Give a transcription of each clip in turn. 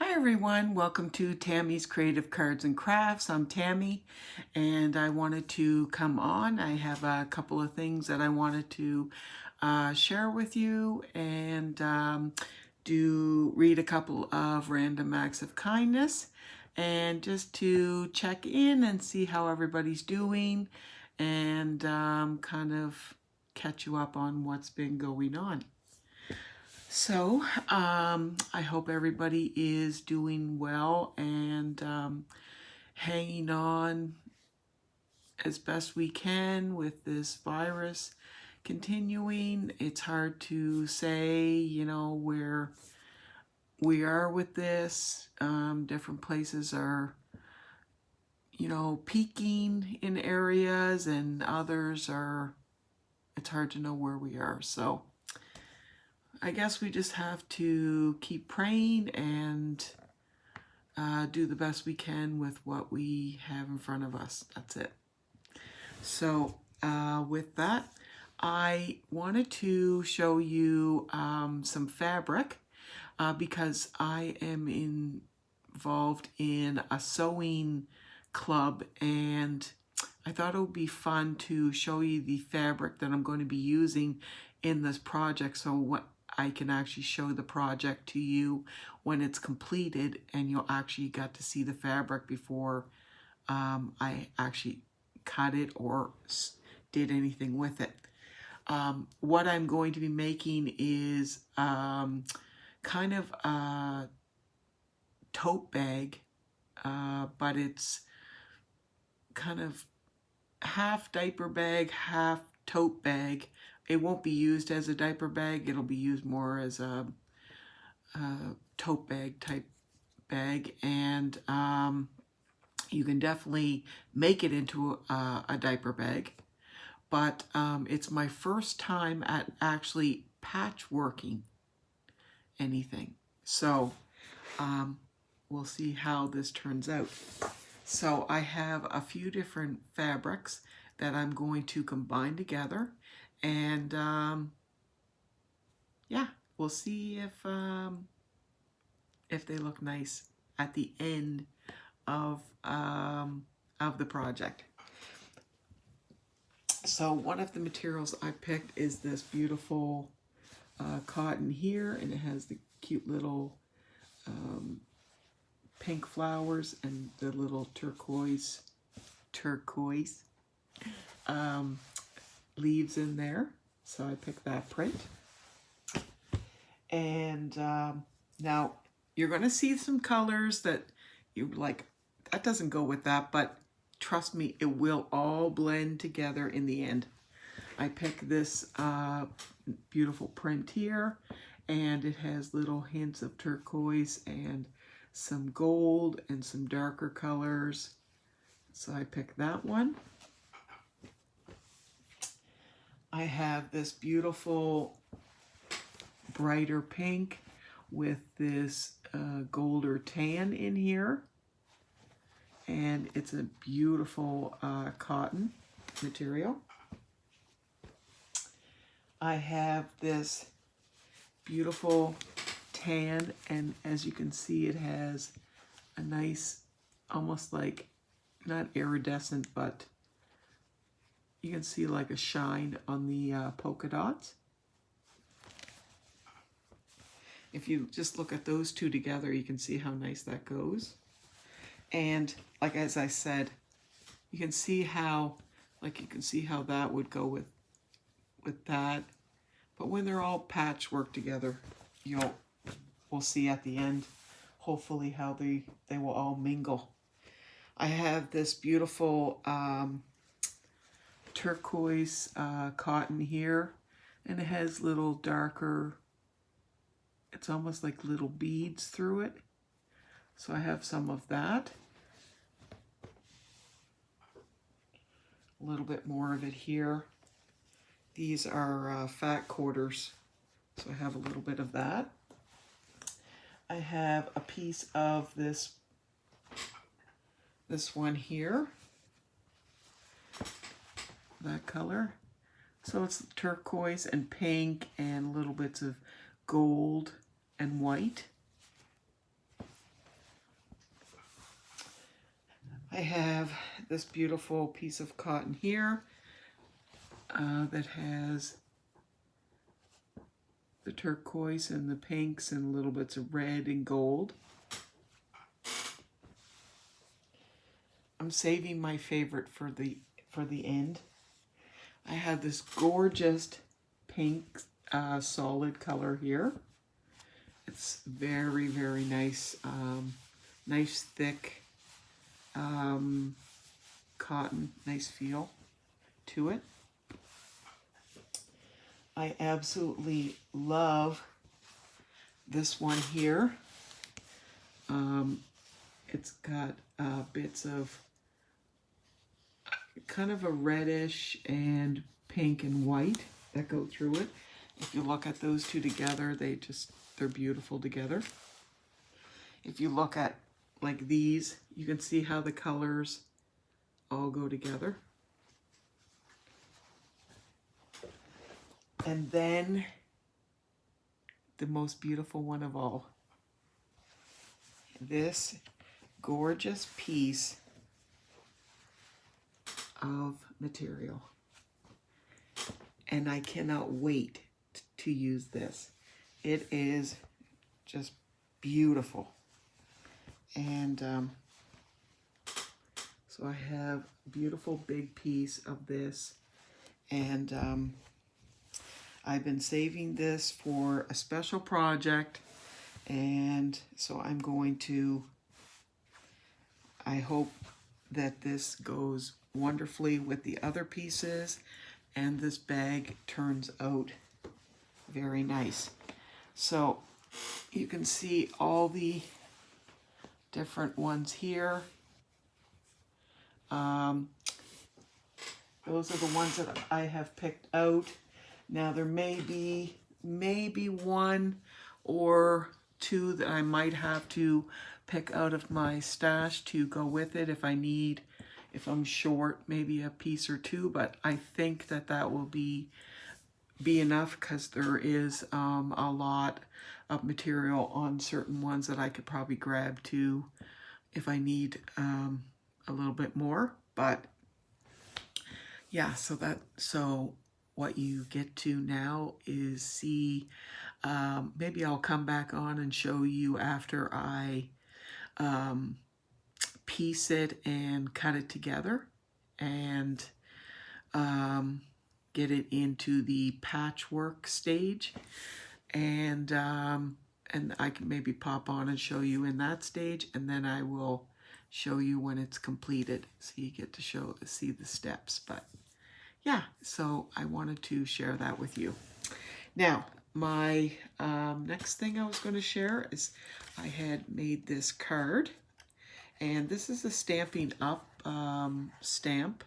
Hi everyone, welcome to Tammy's Creative Cards and Crafts. I'm Tammy and I wanted to come on. I have a couple of things that I wanted to share with you and read a couple of random acts of kindness and just to check in and see how everybody's doing and kind of catch you up on what's been going on. So, I hope everybody is doing well and hanging on as best we can with this virus continuing. It's hard to say, where we are with this. Different places are, peaking in areas and others are, it's hard to know where we are. So, I guess we just have to keep praying and do the best we can with what we have in front of us. That's it. So with that, I wanted to show you some fabric because I am involved in a sewing club and I thought it would be fun to show you the fabric that I'm going to be using in this project. So what I can actually show the project to you when it's completed and you'll actually get to see the fabric before I actually cut it or did anything with it. What I'm going to be making is kind of a tote bag, but it's kind of half diaper bag, half tote bag. It won't be used as a diaper bag. It'll be used more as a tote bag type bag. And you can definitely make it into a diaper bag. But it's my first time at actually patchworking anything. So we'll see how this turns out. So I have a few different fabrics that I'm going to combine together. And yeah, we'll see if they look nice at the end of the project. So one of the materials I picked is this beautiful cotton here, and it has the cute little pink flowers and the little turquoise leaves in there. So I picked that print. And now you're going to see some colors that you like, that doesn't go with that, but trust me, it will all blend together in the end. I picked this beautiful print here, and it has little hints of turquoise and some gold and some darker colors. So I picked that one. I have this beautiful brighter pink with this gold or tan in here. And it's a beautiful cotton material. I have this beautiful tan, and as you can see, it has a nice, almost like, not iridescent, but you can see like a shine on the polka dots. If you just look at those two together, you can see how nice that goes. And like as I said, you can see how, that would go with that. But when they're all patchwork together, we'll see at the end, hopefully, how they will all mingle. I have this beautiful turquoise cotton here, and it has little darker, it's almost like little beads through it. So I have some of that. A little bit more of it here. These are fat quarters, so I have a little bit of that. I have a piece of this one here, that color. So it's turquoise and pink and little bits of gold and white. I have this beautiful piece of cotton here that has the turquoise and the pinks and little bits of red and gold. I'm saving my favorite for the end. I have this gorgeous pink solid color here. It's very, very nice, nice thick cotton, nice feel to it. I absolutely love this one here. It's got bits of kind of a reddish and pink and white that go through it. If you look at those two together, they're beautiful together. If you look at like these, you can see how the colors all go together. And then the most beautiful one of all, this gorgeous piece of material. And I cannot wait to use this. It is just beautiful. And so I have a beautiful big piece of this, and I've been saving this for a special project, and so I'm going to, I hope that this goes wonderfully with the other pieces and this bag turns out very nice. So you can see all the different ones here. Those are the ones that I have picked out. Now there may be maybe one or two that I might have to pick out of my stash to go with it if I'm short, maybe a piece or two, but I think that will be enough, because there is a lot of material on certain ones that I could probably grab too if I need a little bit more. But yeah, so what you get to now is see, maybe I'll come back on and show you after I piece it and cut it together and get it into the patchwork stage, and I can maybe pop on and show you in that stage, and then I will show you when it's completed, so you get to see the steps. But yeah, so I wanted to share that with you. Now, my next thing I was going to share is I had made this card, and this is a Stampin' Up stamp,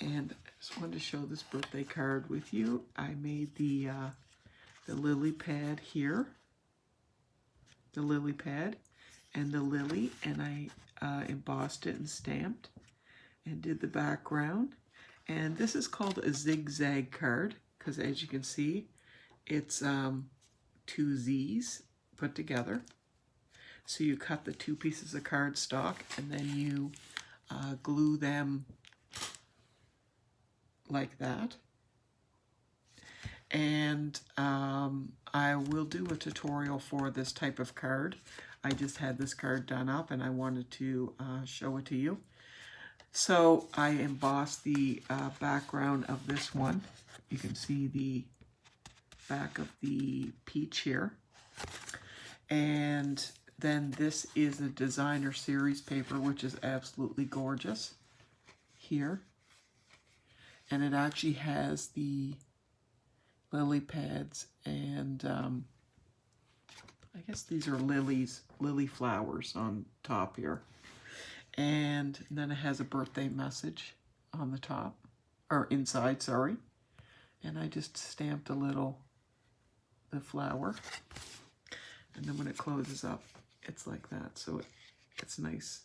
and I just wanted to show this birthday card with you. I made the lily pad here, the lily pad and the lily, and I embossed it and stamped and did the background. And this is called a zigzag card because, as you can see, it's two Z's put together. So you cut the two pieces of cardstock and then you glue them like that. And I will do a tutorial for this type of card. I just had this card done up and I wanted to show it to you. So I embossed the background of this one. You can see the back of the peach here. And then this is a designer series paper, which is absolutely gorgeous here. And it actually has the lily pads, and I guess these are lily flowers on top here. And then it has a birthday message on the top, or inside, sorry. And I just stamped the flower. And then when it closes up, it's like that. So it's nice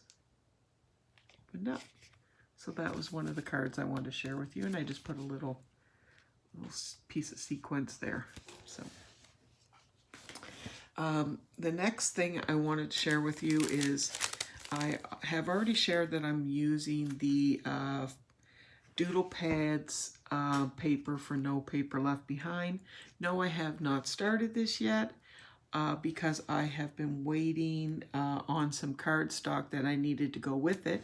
opened up. So that was one of the cards I wanted to share with you. And I just put a little piece of sequence there. So the next thing I wanted to share with you is I have already shared that I'm using the Doodle Pads paper for No Paper Left Behind. No, I have not started this yet because I have been waiting on some cardstock that I needed to go with it.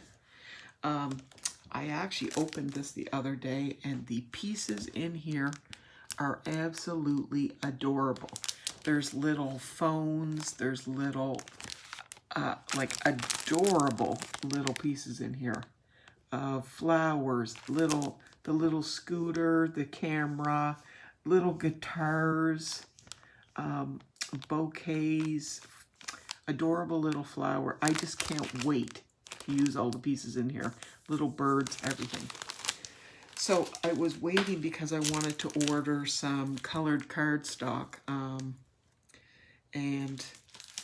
I actually opened this the other day, and the pieces in here are absolutely adorable. There's little phones, there's little like adorable little pieces in here. Flowers, the little scooter, the camera, little guitars, bouquets, adorable little flower. I just can't wait to use all the pieces in here. Little birds, everything. So I was waiting because I wanted to order some colored cardstock, and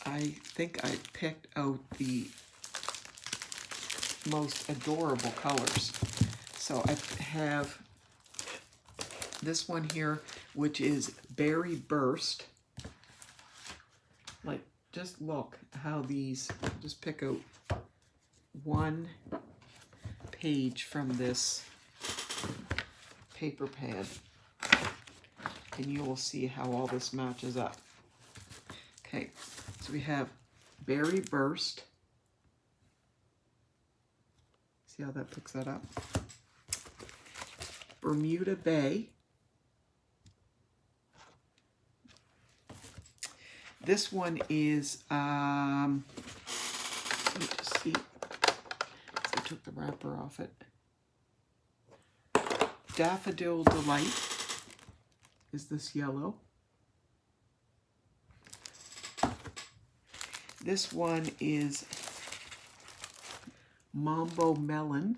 I think I picked out the most adorable colors. So I have this one here, which is Berry Burst. Like, just look how these, just pick out one page from this paper pad, and you will see how all this matches up. Okay, so we have Berry Burst. See how that picks that up? Bermuda Bay. This one is, let me just see. I took the wrapper off it. Daffodil Delight is this yellow. This one is Mambo Melon,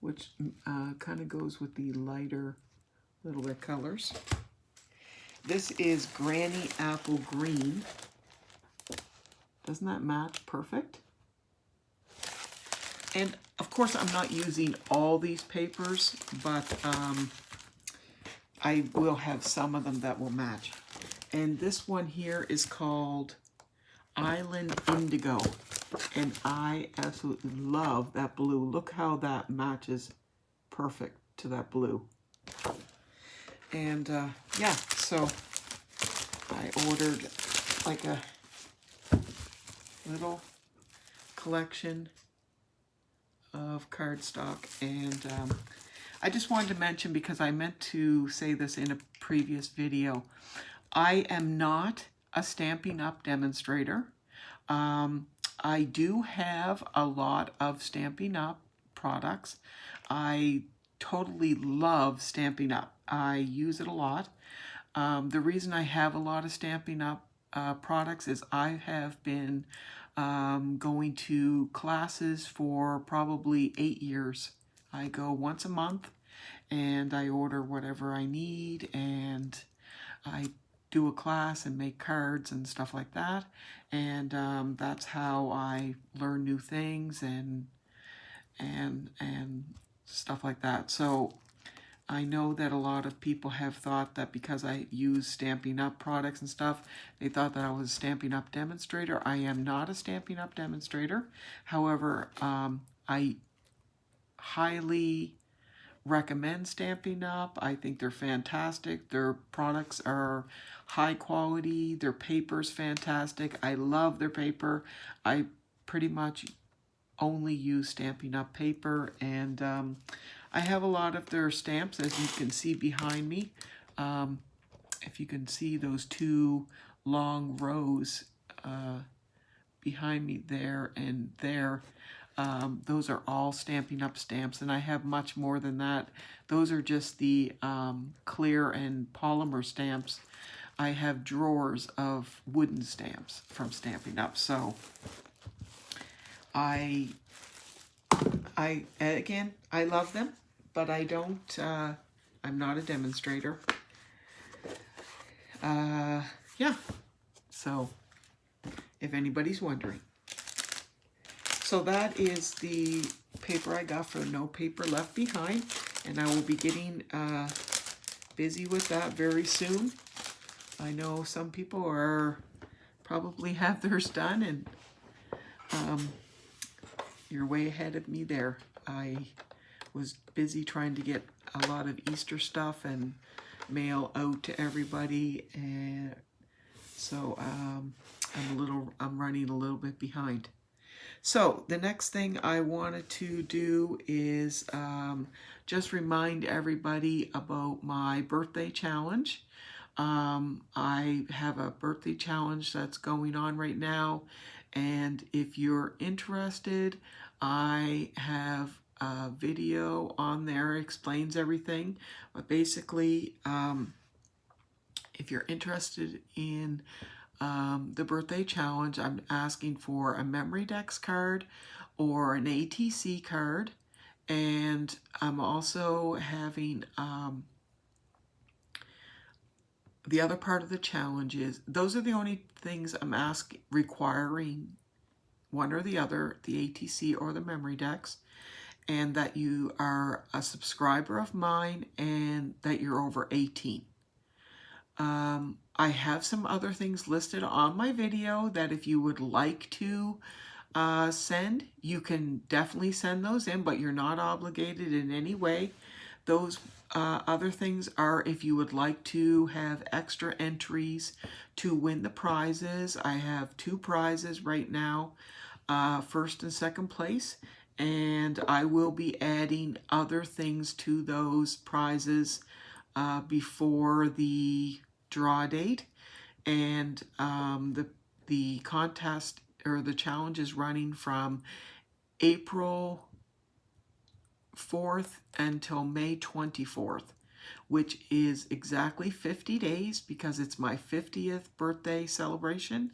which kind of goes with the lighter little bit colors. This is Granny Apple Green. Doesn't that match perfect? And of course I'm not using all these papers, but I will have some of them that will match. And this one here is called Island Indigo. And I absolutely love that blue. Look how that matches perfect to that blue. And yeah, so I ordered like a little collection of cardstock, and I just wanted to mention, because I meant to say this in a previous video, I am not a Stampin' Up! Demonstrator. I do have a lot of Stampin' Up! Products. I totally love Stampin' Up! I use it a lot. The reason I have a lot of Stampin' Up! Products is I have been going to classes for probably 8 years. I go once a month and I order whatever I need, and I do a class and make cards and stuff like that. And that's how I learn new things and stuff like that. So I know that a lot of people have thought that because I use Stampin' Up! Products and stuff, they thought that I was a Stampin' Up! Demonstrator. I am not a Stampin' Up! Demonstrator. However, I highly recommend Stampin' Up! I think they're fantastic. Their products are high quality. Their paper's fantastic. I love their paper. I pretty much only use Stampin' Up! Paper, and I have a lot of their stamps, as you can see behind me. If you can see those two long rows behind me there and there, those are all Stampin' Up! Stamps, and I have much more than that. Those are just the clear and polymer stamps. I have drawers of wooden stamps from Stampin' Up! So again, I love them, but I don't, I'm not a demonstrator. Yeah, so if anybody's wondering. So that is the paper I got for No Paper Left Behind, and I will be getting busy with that very soon. I know some people are probably have theirs done, and you're way ahead of me there. I was busy trying to get a lot of Easter stuff and mail out to everybody, and so I'm running a little bit behind. So the next thing I wanted to do is just remind everybody about my birthday challenge. I have a birthday challenge that's going on right now, and if you're interested, I have a video on there, explains everything. But basically, if you're interested in the birthday challenge, I'm asking for a Memory Dex card or an ATC card, and I'm also having the other part of the challenge is, those are the only things I'm requiring, one or the other, the ATC or the Memory Dex, and that you are a subscriber of mine and that you're over 18. I have some other things listed on my video that if you would like to send, you can definitely send those in, but you're not obligated in any way. Those other things are if you would like to have extra entries to win the prizes. I have 2 prizes right now, first and second place, and I will be adding other things to those prizes before the draw date. And the contest or the challenge is running from April 4th until May 24th, which is exactly 50 days because it's my 50th birthday celebration.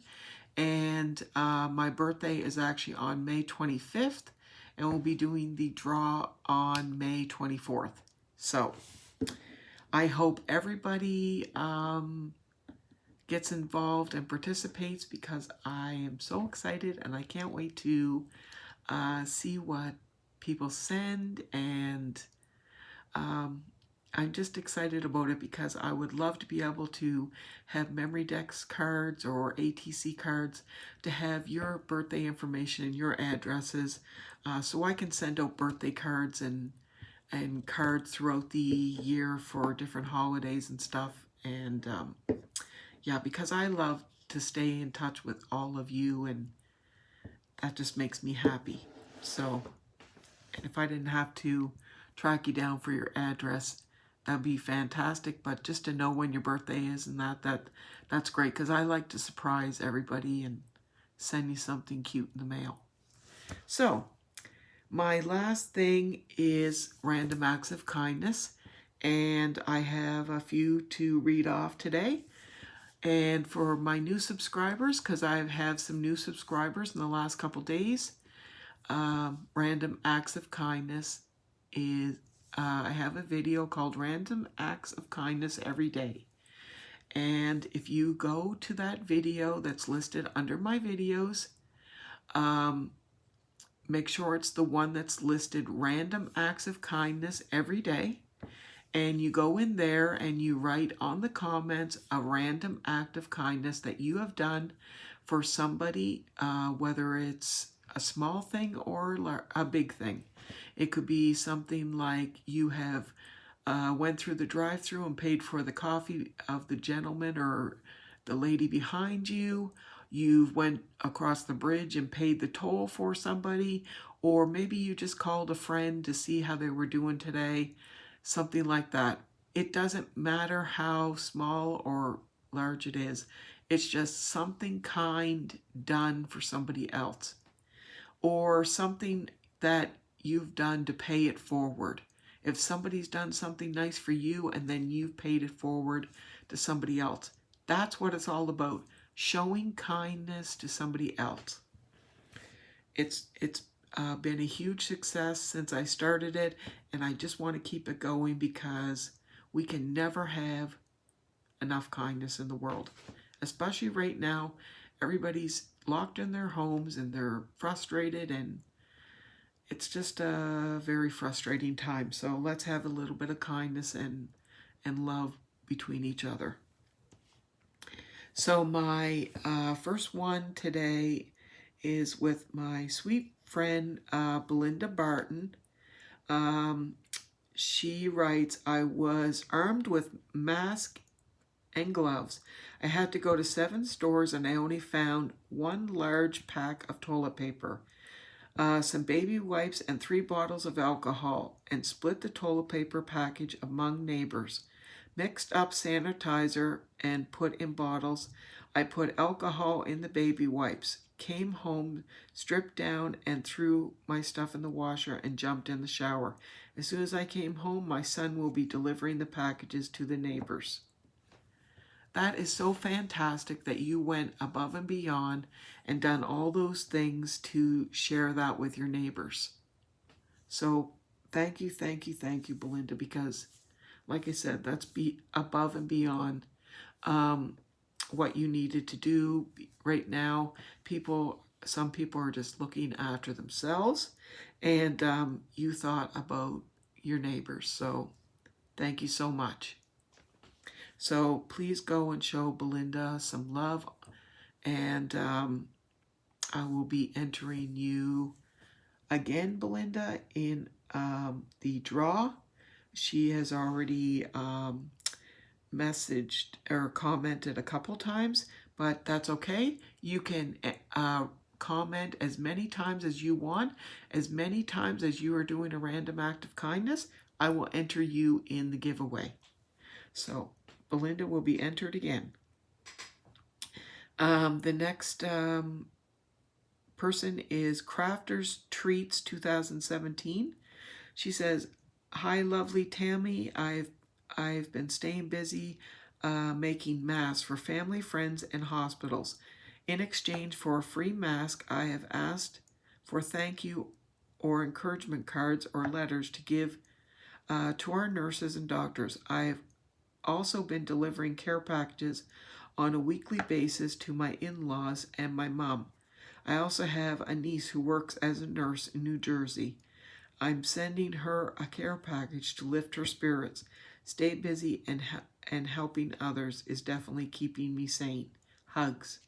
And my birthday is actually on May 25th, and we'll be doing the draw on May 24th. So I hope everybody gets involved and participates, because I am so excited and I can't wait to see what people send, and I'm just excited about it because I would love to be able to have Memory Dex cards or ATC cards to have your birthday information and your addresses, so I can send out birthday cards and cards throughout the year for different holidays and stuff. And yeah, because I love to stay in touch with all of you, and that just makes me happy. So, and if I didn't have to track you down for your address, that'd be fantastic. But just to know when your birthday is and that's great, because I like to surprise everybody and send you something cute in the mail. So, my last thing is random acts of kindness, and I have a few to read off today. And for my new subscribers, because I have some new subscribers in the last couple days, random acts of kindness is, I have a video called Random Acts of Kindness Every Day. And if you go to that video that's listed under my videos, make sure it's the one that's listed Random Acts of Kindness Every Day. And you go in there and you write on the comments a random act of kindness that you have done for somebody, whether it's a small thing or a big thing. It could be something like you have went through the drive-thru and paid for the coffee of the gentleman or the lady behind you. You went across the bridge and paid the toll for somebody, or maybe you just called a friend to see how they were doing today. Something like that. It doesn't matter how small or large it is. It's just something kind done for somebody else, or something that you've done to pay it forward. If somebody's done something nice for you and then you've paid it forward to somebody else, that's what it's all about. Showing kindness to somebody else. It's been a huge success since I started it, and I just want to keep it going because we can never have enough kindness in the world. Especially right now, everybody's locked in their homes and they're frustrated, and it's just a very frustrating time. So let's have a little bit of kindness and love between each other. So my first one today is with my sweet friend Belinda Barton. She writes, I was armed with mask and gloves. I had to go to 7 stores and I only found 1 large pack of toilet paper, some baby wipes, and 3 bottles of alcohol, and split the toilet paper package among neighbors. Mixed up sanitizer and put in bottles. I put alcohol in the baby wipes. Came home, stripped down, and threw my stuff in the washer and jumped in the shower. As soon as I came home, my son will be delivering the packages to the neighbors. That is so fantastic that you went above and beyond and done all those things to share that with your neighbors. So thank you, thank you, thank you, Belinda, because like I said, that's above and beyond what you needed to do right now. Some people are just looking after themselves, and you thought about your neighbors. So thank you so much. So please go and show Belinda some love, and I will be entering you again, Belinda, in the draw. She has already messaged or commented a couple times, but that's okay. You can comment as many times as you want. As many times as you are doing a random act of kindness, I will enter you in the giveaway. So Belinda will be entered again. The next person is Crafters Treats 2017. She says, hi, lovely Tammy. I've been staying busy making masks for family, friends, and hospitals. In exchange for a free mask, I have asked for thank you or encouragement cards or letters to give to our nurses and doctors. I have also been delivering care packages on a weekly basis to my in-laws and my mom. I also have a niece who works as a nurse in New Jersey. I'm sending her a care package to lift her spirits. Stay busy, and helping others is definitely keeping me sane. Hugs.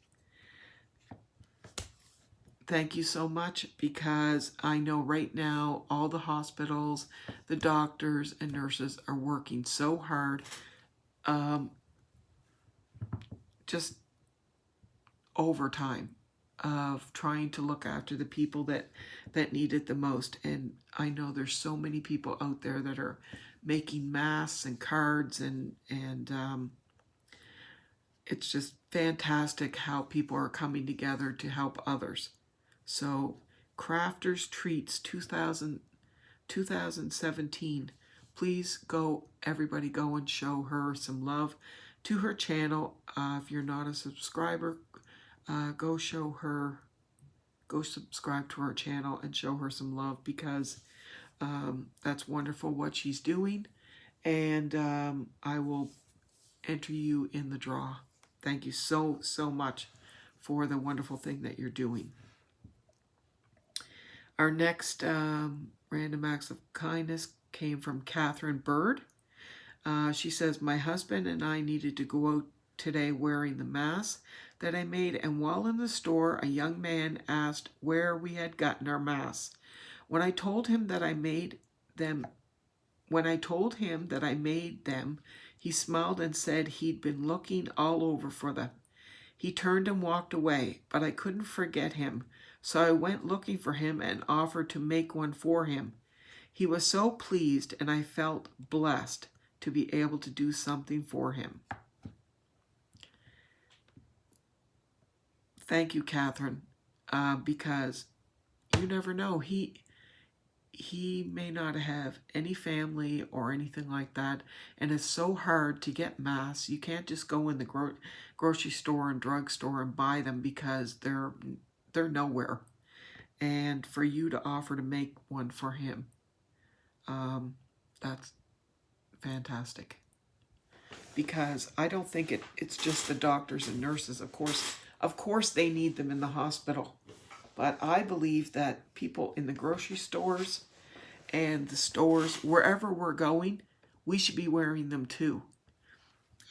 Thank you so much, because I know right now all the hospitals, the doctors and nurses are working so hard, just overtime of trying to look after the people that need it the most. And I know there's so many people out there that are making masks and cards, and it's just fantastic how people are coming together to help others. So Crafters Treats 2017, please go, everybody go and show her some love to her channel. If you're not a subscriber, go subscribe to her channel and show her some love, because that's wonderful what she's doing, and I will enter you in the draw. Thank you so much for the wonderful thing that you're doing. Our next random acts of kindness came from Catherine Bird. She says, my husband and I needed to go out today wearing the mask that I made, and while in the store, a young man asked where we had gotten our masks. When I told him that I made them, he smiled and said he'd been looking all over for them. He turned and walked away, but I couldn't forget him, so I went looking for him and offered to make one for him. He was so pleased, and I felt blessed to be able to do something for him. Thank you, Catherine, because you never know. He may not have any family or anything like that, and it's so hard to get masks. You can't just go in the grocery store and drugstore and buy them, because they're nowhere. And for you to offer to make one for him, that's fantastic. Because I don't think it's just the doctors and nurses. Of course they need them in the hospital, but I believe that people in the grocery stores and the stores, wherever we're going, we should be wearing them too.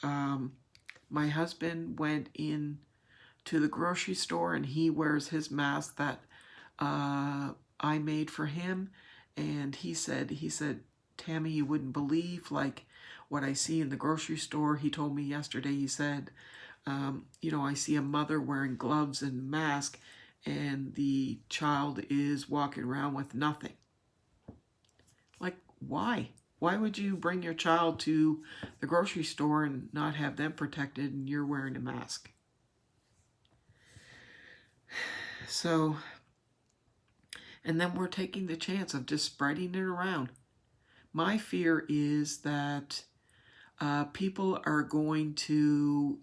My husband went in to the grocery store and he wears his mask that I made for him. And he said, Tammy, you wouldn't believe like what I see in the grocery store. He told me yesterday, he said, you know, I see a mother wearing gloves and mask and the child is walking around with nothing. Like, why? Why would you bring your child to the grocery store and not have them protected and you're wearing a mask? So, and then we're taking the chance of just spreading it around. My fear is that people are going to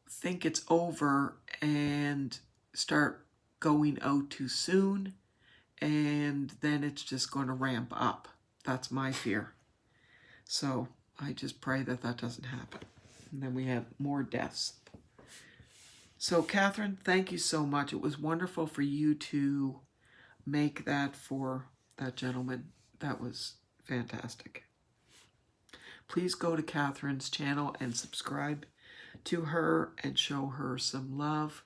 think it's over and start going out too soon, and then it's just going to ramp up. That's my fear. So I just pray that that doesn't happen. And then we have more deaths. So Catherine, thank you so much. It was wonderful for you to make that for that gentleman. That was fantastic. Please go to Catherine's channel and subscribe to her and show her some love.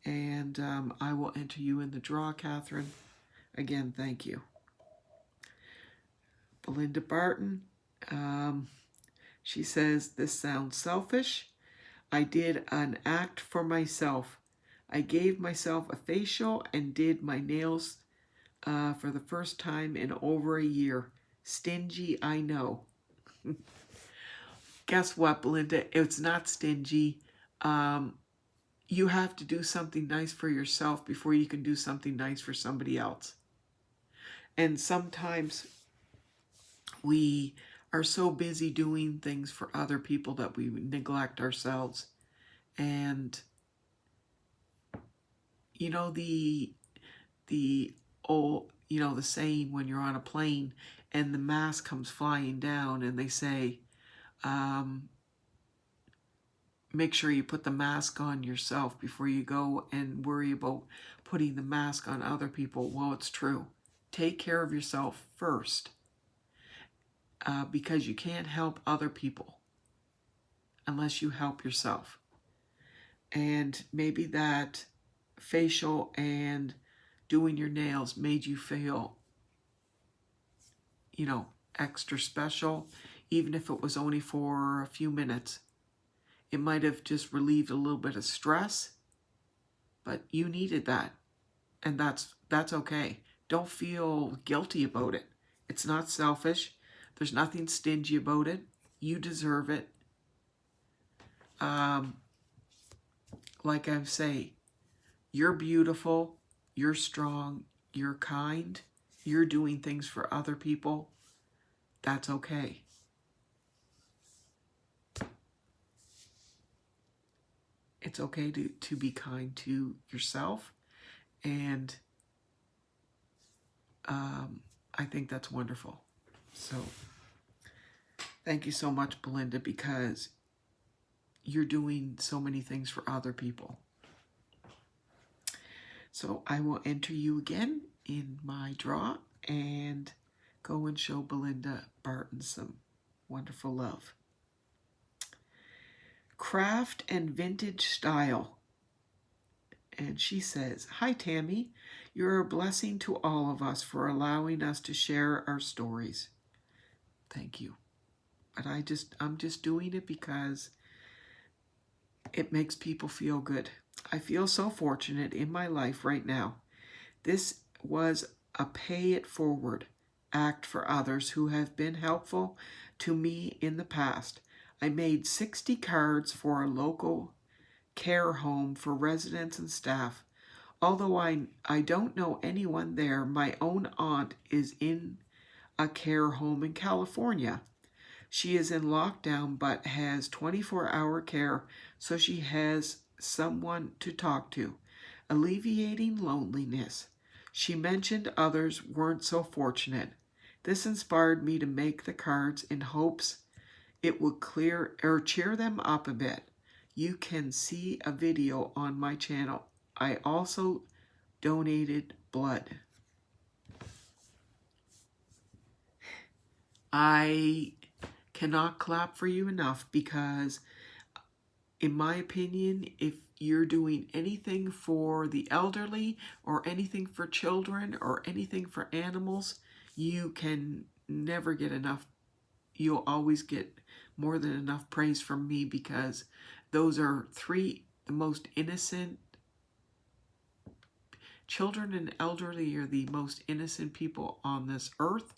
And I will enter you in the draw, Catherine. Again, thank you. Belinda Barton, she says, this sounds selfish. I did an act for myself. I gave myself a facial and did my nails for the first time in over a year. Stingy, I know. Guess what, Belinda? It's not stingy. You have to do something nice for yourself before you can do something nice for somebody else. And sometimes we are so busy doing things for other people that we neglect ourselves. And you know the old, you know, the saying when you're on a plane and the mask comes flying down and they say, make sure you put the mask on yourself before you go and worry about putting the mask on other people. Well, it's true. Take care of yourself first, because you can't help other people unless you help yourself. And maybe that facial and doing your nails made you feel, you know, extra special, even if it was only for a few minutes. It might have just relieved a little bit of stress, but you needed that. And that's okay. Don't feel guilty about it. It's not selfish. There's nothing stingy about it. You deserve it. Like I say, you're beautiful, you're strong, you're kind, you're doing things for other people. That's okay. It's okay to be kind to yourself. And I think that's wonderful. So thank you so much, Belinda, because you're doing so many things for other people. So I will enter you again in my draw and go and show Belinda Barton some wonderful love. Craft and Vintage Style. And she says, hi, Tammy. You're a blessing to all of us for allowing us to share our stories. Thank you. But I'm just doing it because it makes people feel good. I feel so fortunate in my life right now. This was a pay it forward act for others who have been helpful to me in the past. I made 60 cards for a local care home for residents and staff. Although I don't know anyone there, my own aunt is in a care home in California. She is in lockdown but has 24-hour care, so she has someone to talk to, alleviating loneliness. She mentioned others weren't so fortunate. This inspired me to make the cards in hopes it would cheer them up a bit. You can see a video on my channel. I also donated blood. I cannot clap for you enough because, in my opinion, if you're doing anything for the elderly or anything for children or anything for animals, you can never get enough. You'll always get more than enough praise from me, because those are the most innocent. Children and elderly are the most innocent people on this earth.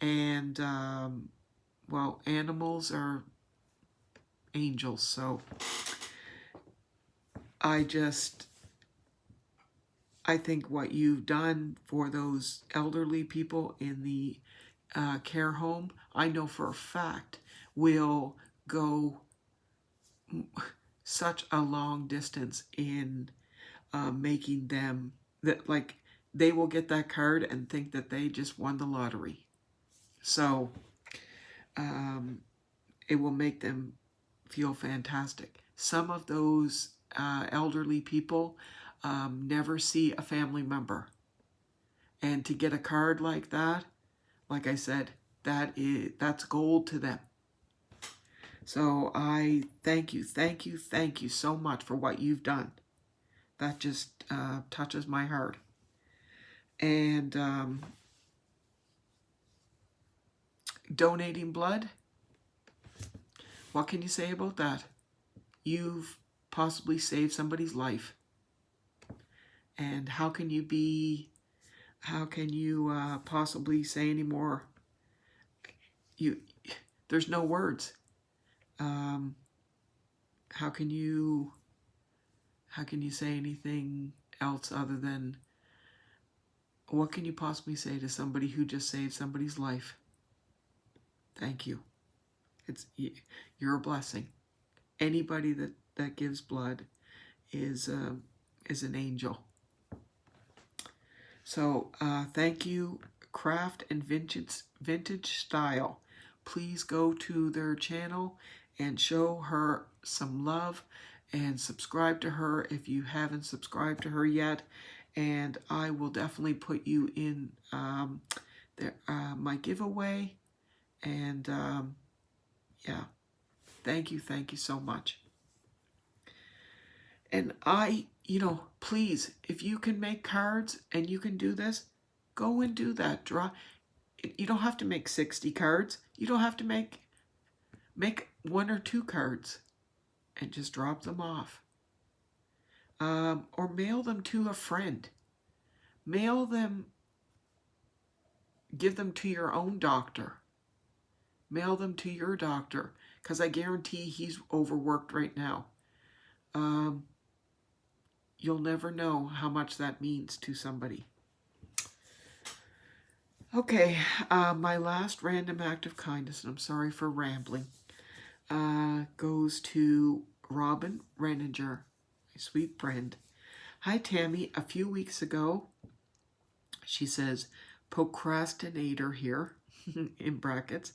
And, well, animals are angels. So I think what you've done for those elderly people in the care home, I know for a fact will go such a long distance in making them, that like they will get that card and think that they just won the lottery. So it will make them feel fantastic. Some of those elderly people never see a family member, and to get a card like that, like I said, that's gold to them. So I thank you so much for what you've done. That just touches my heart. And donating blood, what can you say about that? You've possibly saved somebody's life. And how can you possibly say any more? There's no words. How can you say anything else other than, what can you possibly say to somebody who just saved somebody's life? Thank you. You're a blessing. Anybody that gives blood is an angel. So thank you, Craft and Vintage Style. Please go to their channel and show her some love, and subscribe to her if you haven't subscribed to her yet. And I will definitely put you in my giveaway. And yeah, thank you so much. And please, if you can make cards and you can do this, go and do that. You don't have to make 60 cards. You don't have to make 1 or 2 cards and just drop them off. Or mail them to a friend. Mail them, give them to your own doctor. Mail them to your doctor, because I guarantee he's overworked right now. You'll never know how much that means to somebody. Okay, my last random act of kindness, and I'm sorry for rambling, goes to Robin Renninger, my sweet friend. Hi, Tammy. A few weeks ago, she says, procrastinator here, in brackets,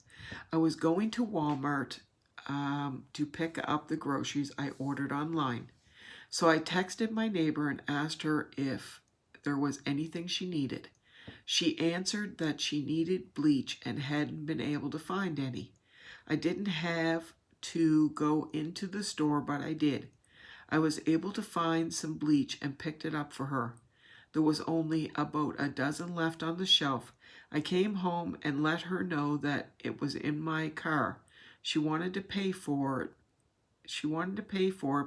I was going to Walmart to pick up the groceries I ordered online. So I texted my neighbor and asked her if there was anything she needed. She answered that she needed bleach and hadn't been able to find any. I didn't have to go into the store, but I did. I was able to find some bleach and picked it up for her. There was only about a dozen left on the shelf. I came home and let her know that it was in my car. She wanted to pay for it.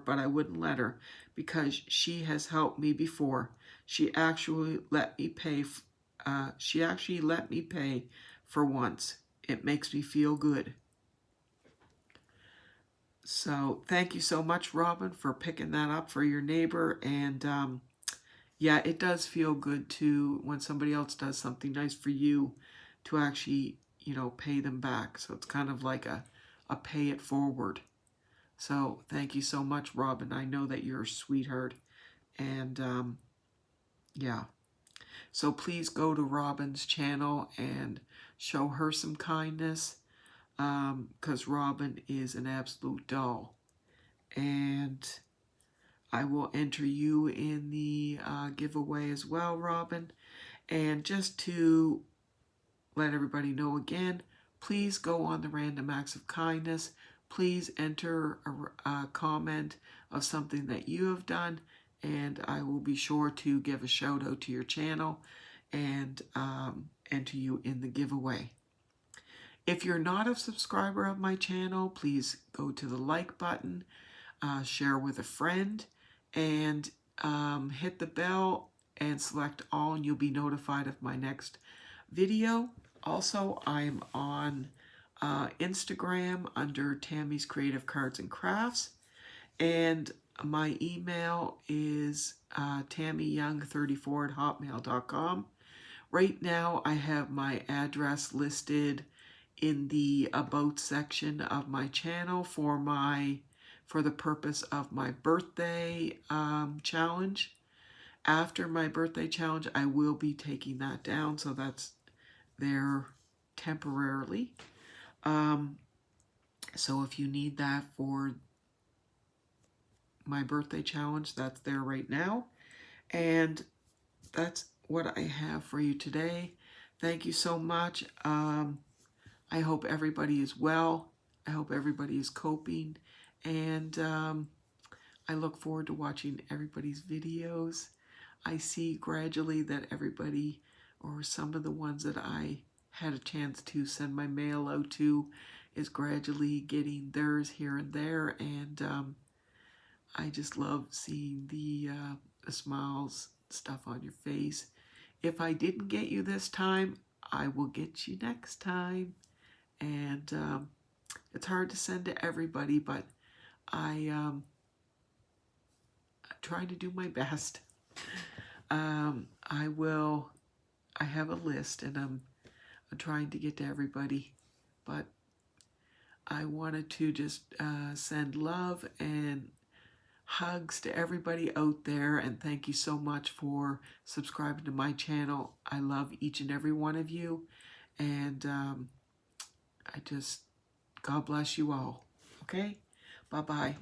But I wouldn't let her, because she has helped me before. She actually let me pay for once. It makes me feel good. So thank you so much, Robin, for picking that up for your neighbor. And yeah, it does feel good too when somebody else does something nice for you, to actually, pay them back. So it's kind of like a pay it forward. So thank you so much, Robin. I know that you're a sweetheart. And yeah. So please go to Robin's channel and show her some kindness, because Robin is an absolute doll. And I will enter you in the giveaway as well, Robin. And just to let everybody know again, please go on the Random Acts of Kindness. please enter a comment of something that you have done, and I will be sure to give a shout out to your channel and enter you in the giveaway. If you're not a subscriber of my channel, please go to the like button, share with a friend, and hit the bell and select all, and you'll be notified of my next video. Also, I'm on Instagram under Tammy's Creative Cards and Crafts, and my email is tammyyoung34@hotmail.com. Right now, I have my address listed in the About section of my channel for the purpose of my birthday challenge. After my birthday challenge, I will be taking that down, so that's there temporarily. So if you need that for my birthday challenge, that's there right now. And that's what I have for you today. Thank you so much. I hope everybody is well. I hope everybody is coping. And I look forward to watching everybody's videos. I see gradually that everybody, or some of the ones that I had a chance to send my mail out to, is gradually getting theirs here and there. And I just love seeing the smiles, stuff on your face. If I didn't get you this time, I will get you next time. And it's hard to send to everybody, but I'm trying to do my best. I have a list, and I'm trying to get to everybody, but I wanted to just send love and hugs to everybody out there, and thank you so much for subscribing to my channel. I love each and every one of you, and God bless you all. Okay? Bye-bye.